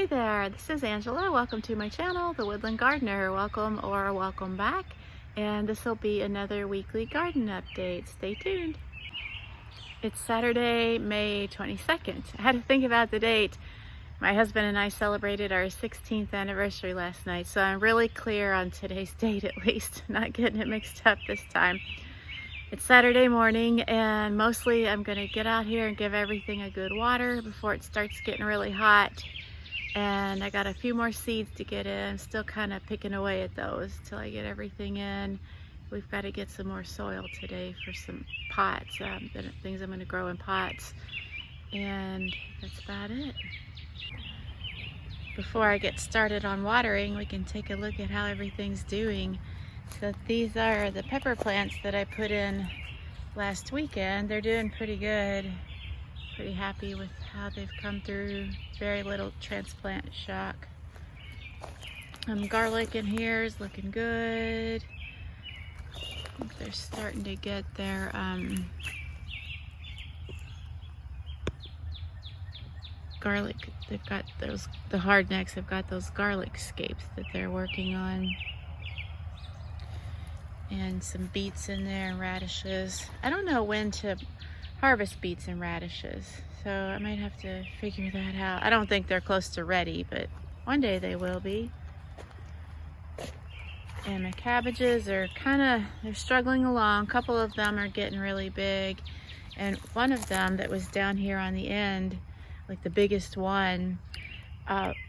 Hey there, this is Angela. Welcome to my channel, The Woodland Gardener. Welcome or welcome back. And this will be another weekly garden update. Stay tuned. It's Saturday, May 22nd. I had to think about the date. My husband and I celebrated our 16th anniversary last night, so I'm really clear on today's date at least, not getting it mixed up this time. It's Saturday morning, and mostly I'm going to get out here and give everything a good water before it starts getting really hot. And I got a few more seeds to get in. Still kind of picking away at those till I get everything in. We've got to get some more soil today for some pots, things I'm going to grow in pots. And that's about it. Before I get started on watering, we can take a look at how everything's doing. So these are the pepper plants that I put in last weekend. They're doing pretty good. Pretty happy with how they've come through. Very little transplant shock. Garlic in here is looking good. I think they're starting to get their garlic. They've got those, the hardnecks have got those garlic scapes that they're working on. And some beets in there and radishes. I don't know when to harvest beets and radishes, so I might have to figure that out. I don't think they're close to ready, but one day they will be. And my cabbages are they're struggling along. A couple of them are getting really big, and one of them that was down here on the end, like the biggest one,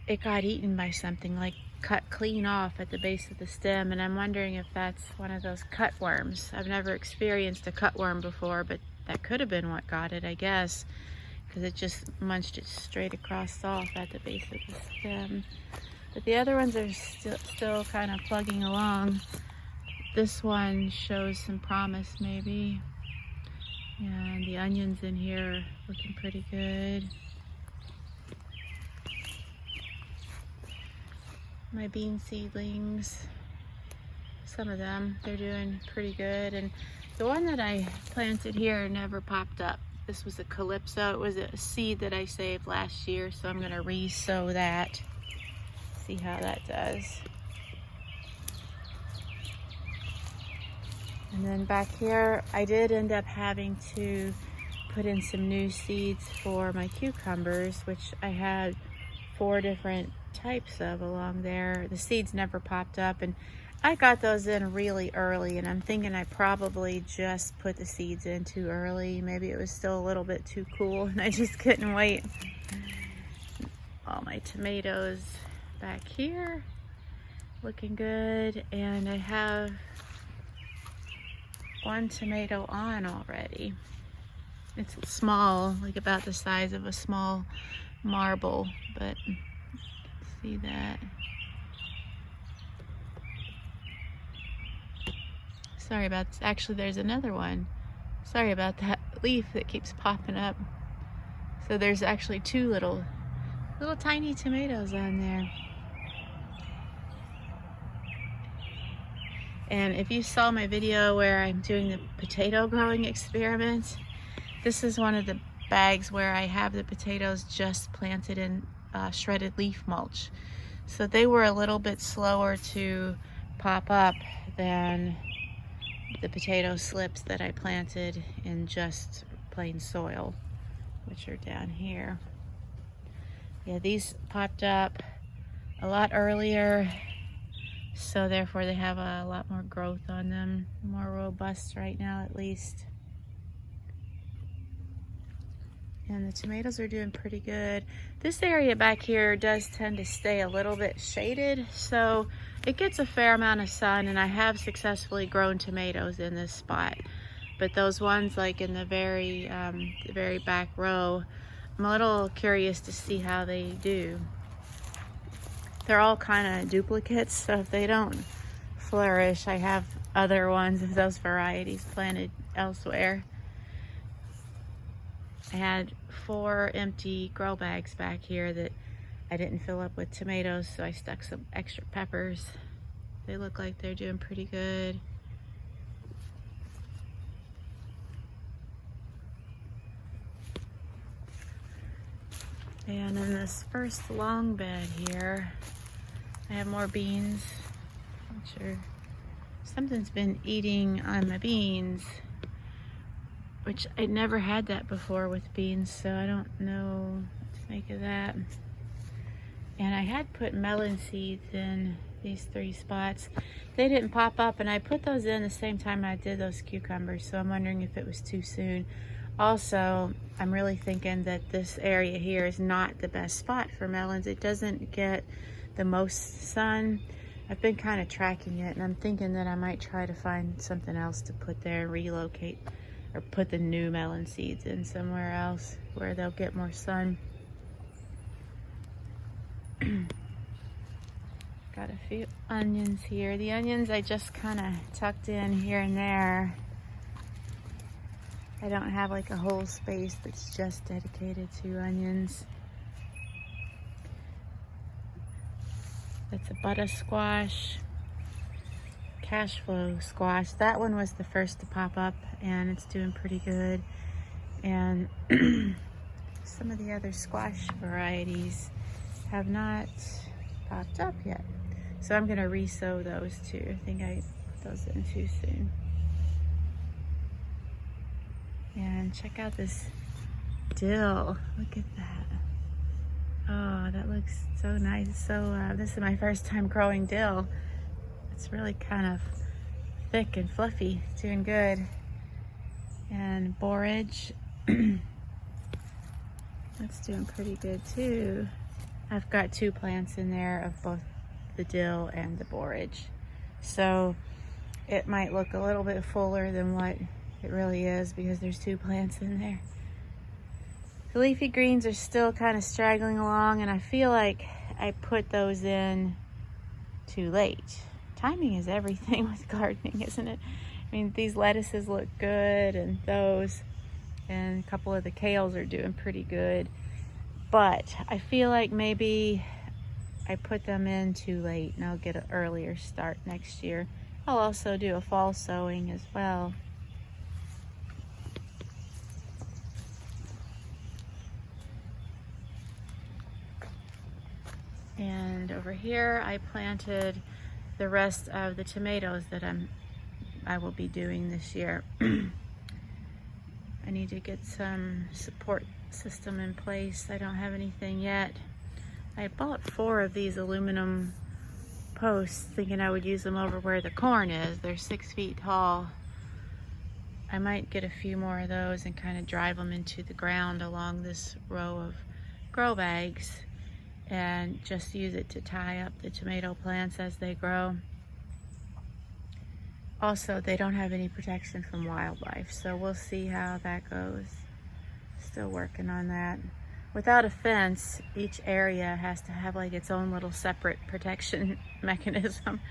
it got eaten by something, like cut clean off at the base of the stem, and I'm wondering if that's one of those cutworms. I've never experienced a cutworm before, but that could have been what got it, I guess, because it just munched it straight across off at the base of the stem. But the other ones are still kind of plugging along. This one shows some promise, maybe. And the onions in here are looking pretty good. My bean seedlings, some of them, they're doing pretty good. And the one that I planted here never popped up. This was a Calypso. It was a seed that I saved last year, so I'm gonna re-sow that. See how that does. And then back here, I did end up having to put in some new seeds for my cucumbers, which I had 4 different types of along there. The seeds never popped up, and I got those in really early, and I'm thinking I probably just put the seeds in too early. Maybe it was still a little bit too cool and I just couldn't wait. All my tomatoes back here looking good, and I have 1 tomato on already. It's small, like about the size of a small marble, but see that. Sorry about this. Actually, there's another one. Sorry about that leaf that keeps popping up. So there's actually 2 little tiny tomatoes on there. And if you saw my video where I'm doing the potato growing experiment, this is one of the bags where I have the potatoes just planted in shredded leaf mulch. So they were a little bit slower to pop up than the potato slips that I planted in just plain soil, which are down here. Yeah, these popped up a lot earlier, so therefore they have a lot more growth on them, more robust right now at least. And the tomatoes are doing pretty good. This area back here does tend to stay a little bit shaded, so it gets a fair amount of sun, and I have successfully grown tomatoes in this spot. But those ones like in the very back row, I'm a little curious to see how they do. They're all kind of duplicates, so if they don't flourish, I have other ones of those varieties planted elsewhere. I had 4 empty grow bags back here that I didn't fill up with tomatoes, so I stuck some extra peppers. They look like they're doing pretty good. And in this first long bed here, I have more beans. Not sure. Something's been eating on my beans, which I never had that before with beans, so I don't know what to make of that. And I had put melon seeds in these 3 spots. They didn't pop up, and I put those in the same time I did those cucumbers, so I'm wondering if it was too soon. Also, I'm really thinking that this area here is not the best spot for melons. It doesn't get the most sun. I've been kind of tracking it, and I'm thinking that I might try to find something else to put there and relocate, or put the new melon seeds in somewhere else where they'll get more sun. Got a few onions here. The onions I just kind of tucked in here and there. I don't have like a whole space that's just dedicated to onions. That's a butter squash, cash flow squash. That one was the first to pop up, and it's doing pretty good. And some of the other squash varieties have not popped up yet. So I'm gonna re-sow those too. I think I put those in too soon. And check out this dill. Look at that. Oh, that looks so nice. So this is my first time growing dill. It's really kind of thick and fluffy. It's doing good. And borage. That's doing pretty good too. I've got 2 plants in there of both the dill and the borage. So it might look a little bit fuller than what it really is because there's 2 plants in there. The leafy greens are still kind of straggling along, and I feel like I put those in too late. Timing is everything with gardening, isn't it? I mean, these lettuces look good, and those, and a couple of the kales are doing pretty good. But I feel like maybe I put them in too late, and I'll get an earlier start next year. I'll also do a fall sowing as well. And over here I planted the rest of the tomatoes that I will be doing this year. I need to get some support system in place. I don't have anything yet. I bought 4 of these aluminum posts thinking I would use them over where the corn is. They're 6 feet tall. I might get a few more of those and kind of drive them into the ground along this row of grow bags and just use it to tie up the tomato plants as they grow. Also, they don't have any protection from wildlife, so we'll see how that goes. Still working on that. Without a fence, each area has to have like its own little separate protection mechanism.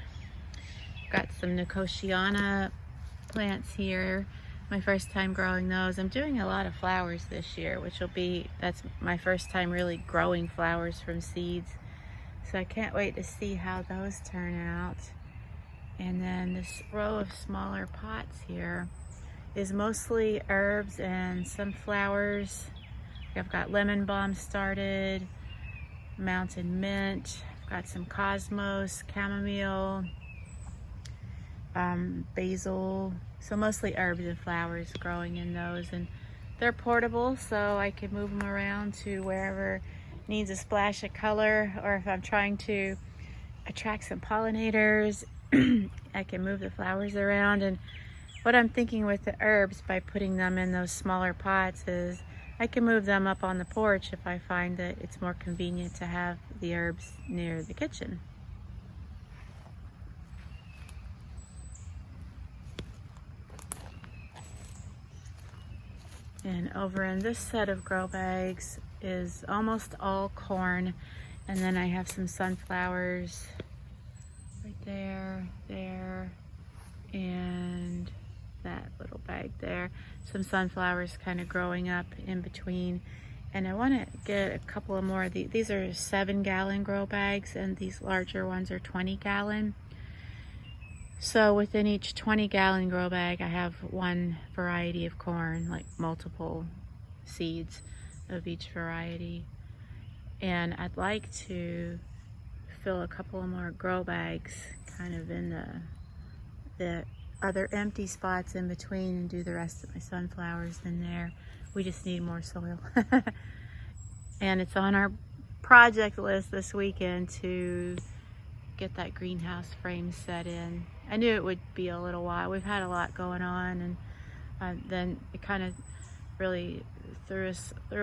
Got some Nicotiana plants here. My first time growing those. I'm doing a lot of flowers this year, that's my first time really growing flowers from seeds. So I can't wait to see how those turn out. And then this row of smaller pots here is mostly herbs and some flowers. I've got lemon balm started, mountain mint, I've got some cosmos, chamomile, basil. So mostly herbs and flowers growing in those, and they're portable, so I can move them around to wherever needs a splash of color, or if I'm trying to attract some pollinators, I can move the flowers around. And what I'm thinking with the herbs by putting them in those smaller pots is I can move them up on the porch if I find that it's more convenient to have the herbs near the kitchen. And over in this set of grow bags is almost all corn, and then I have some sunflowers right there, and that little bag there. Some sunflowers kind of growing up in between. And I want to get a couple of more of these. These are 7-gallon grow bags, and these larger ones are 20-gallon. So within each 20-gallon grow bag, I have one variety of corn, like multiple seeds of each variety. And I'd like to fill a couple of more grow bags kind of in the other empty spots in between and do the rest of my sunflowers in there. We just need more soil. And it's on our project list this weekend to get that greenhouse frame set in. I knew it would be a little while. We've had a lot going on, and then it kind of really threw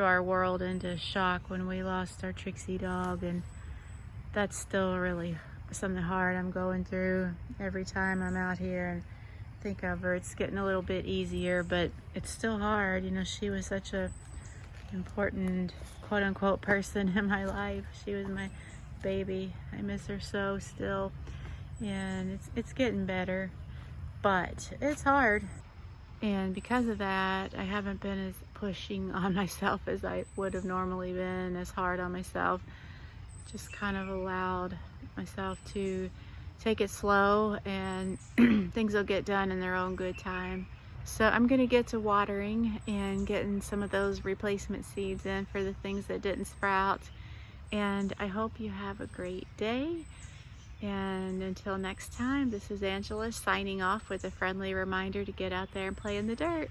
our world into shock when we lost our Trixie dog, and that's still really something hard I'm going through every time I'm out here and think of her. It's getting a little bit easier, but it's still hard. You know, she was such a important quote-unquote person in my life. She was my baby. I miss her so still, and it's getting better, but it's hard. And because of that, I haven't been as pushing on myself as I would have normally been, as hard on myself. Just kind of allowed myself to take it slow, and things will get done in their own good time. So I'm gonna get to watering and getting some of those replacement seeds in for the things that didn't sprout. And I hope you have a great day. And until next time, this is Angela signing off with a friendly reminder to get out there and play in the dirt.